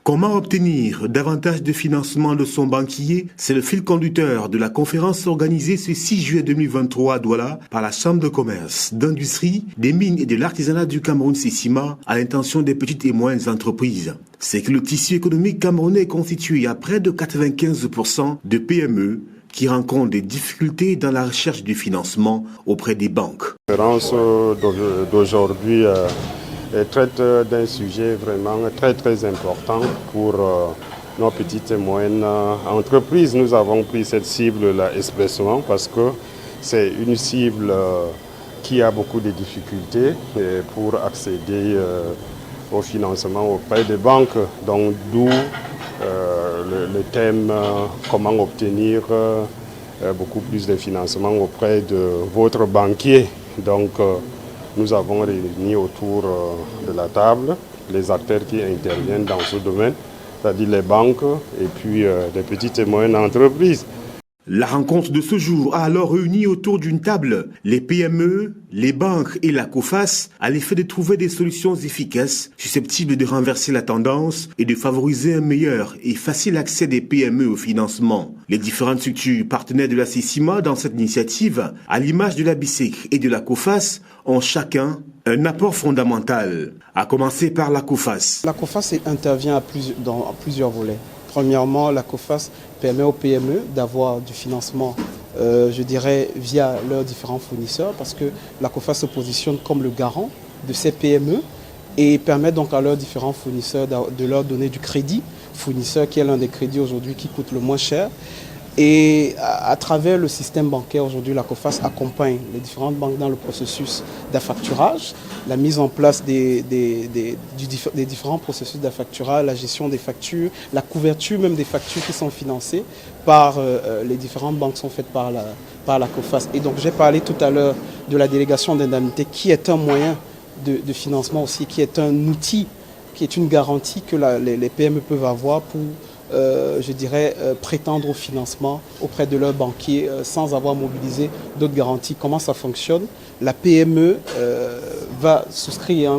Comment obtenir davantage de financement de son banquier? C'est le fil conducteur de la conférence organisée ce 6 juillet 2023 à Douala par la Chambre de commerce, d'industrie, des mines et de l'artisanat du Cameroun Sissima à l'intention des petites et moyennes entreprises. C'est que le tissu économique camerounais est constitué à près de 95% de PME qui rencontrent des difficultés dans la recherche du financement auprès des banques. La conférence d'aujourd'hui traite d'un sujet vraiment très important pour nos petites et moyennes entreprises. Nous avons pris cette cible-là expressément parce que c'est une cible qui a beaucoup de difficultés pour accéder au financement auprès des banques. Donc d'où le thème comment obtenir beaucoup plus de financement auprès de votre banquier. Donc nous avons réuni autour de la table les acteurs qui interviennent dans ce domaine, c'est-à-dire les banques et puis les petites et moyennes entreprises. La rencontre de ce jour a alors réuni autour d'une table les PME, les banques et la COFAS à l'effet de trouver des solutions efficaces susceptibles de renverser la tendance et de favoriser un meilleur et facile accès des PME au financement. Les différentes structures partenaires de la Sissima dans cette initiative, à l'image de la BICEC et de la COFAS, ont chacun un apport fondamental, à commencer par la COFAS. La COFAS intervient dans plusieurs volets. Premièrement, la COFAS permet aux PME d'avoir du financement, je dirais, via leurs différents fournisseurs, parce que la COFAS se positionne comme le garant de ces PME et permet donc à leurs différents fournisseurs de leur donner du crédit, fournisseur qui est l'un des crédits aujourd'hui qui coûte le moins cher. Et à travers le système bancaire, aujourd'hui, la COFAS accompagne les différentes banques dans le processus d'affacturage, la mise en place des différents processus d'affacturage, la gestion des factures, la couverture même des factures qui sont financées par les différentes banques sont faites par la COFAS. Et donc j'ai parlé tout à l'heure de la délégation d'indemnité qui est un moyen de financement aussi, qui est un outil, qui est une garantie que les PME peuvent avoir pour je dirais, prétendre au financement auprès de leur banquier sans avoir mobilisé d'autres garanties. Comment ça fonctionne? La PME va souscrire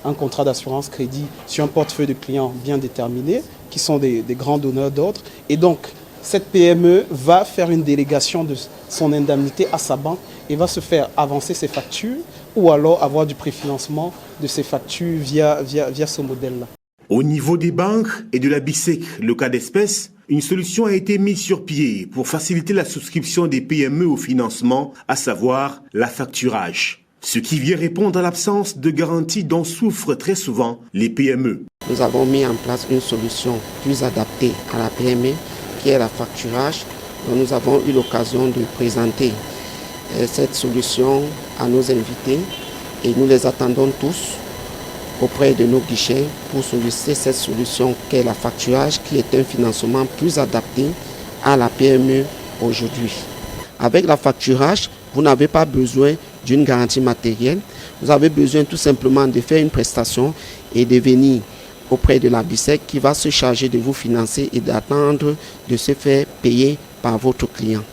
un contrat d'assurance crédit sur un portefeuille de clients bien déterminé, qui sont des grands donneurs d'ordre. Et donc, cette PME va faire une délégation de son indemnité à sa banque et va se faire avancer ses factures ou alors avoir du préfinancement de ses factures via ce modèle-là. Au niveau des banques et de la BICEC, le cas d'espèce, une solution a été mise sur pied pour faciliter la souscription des PME au financement, à savoir l'affacturage. Ce qui vient répondre à l'absence de garantie dont souffrent très souvent les PME. Nous avons mis en place une solution plus adaptée à la PME qui est l'affacturage. Nous avons eu l'occasion de présenter cette solution à nos invités et nous les attendons tous auprès de nos guichets pour solliciter cette solution qu'est l'affacturage, qui est un financement plus adapté à la PME aujourd'hui. Avec l'affacturage, vous n'avez pas besoin d'une garantie matérielle, vous avez besoin tout simplement de faire une prestation et de venir auprès de la BICEC qui va se charger de vous financer et d'attendre de se faire payer par votre client.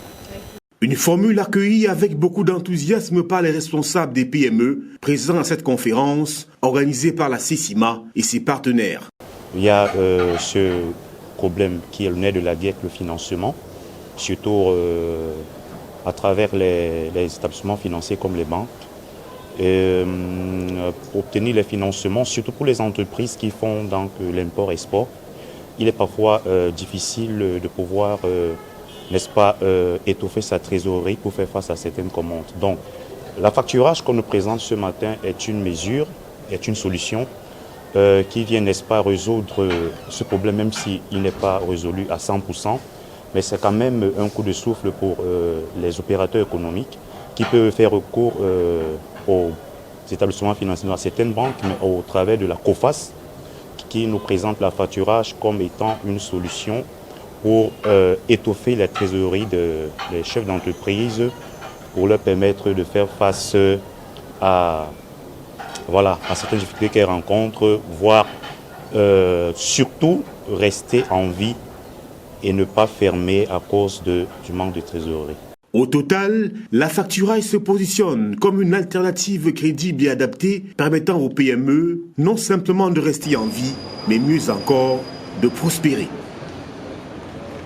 Une formule accueillie avec beaucoup d'enthousiasme par les responsables des PME présents à cette conférence organisée par la Sissima et ses partenaires. Il y a ce problème qui est le nez de la guerre, le financement, surtout à travers les établissements financiers comme les banques. Pour obtenir les financements, surtout pour les entreprises qui font donc l'import-export, il est parfois difficile de pouvoir n'est-ce pas, étoffer sa trésorerie pour faire face à certaines commandes. Donc, l'affacturage qu'on nous présente ce matin est une mesure, est une solution qui vient, n'est-ce pas, résoudre ce problème, même s'il n'est pas résolu à 100%, mais c'est quand même un coup de souffle pour les opérateurs économiques qui peuvent faire recours aux établissements financiers, à certaines banques, mais au travers de la COFAS, qui nous présente l'affacturage comme étant une solution pour étoffer la trésorerie des chefs d'entreprise, pour leur permettre de faire face à certaines difficultés qu'elles rencontrent, voire surtout rester en vie et ne pas fermer à cause du manque de trésorerie. Au total, l'affacturage se positionne comme une alternative crédible et adaptée permettant aux PME non simplement de rester en vie, mais mieux encore, de prospérer.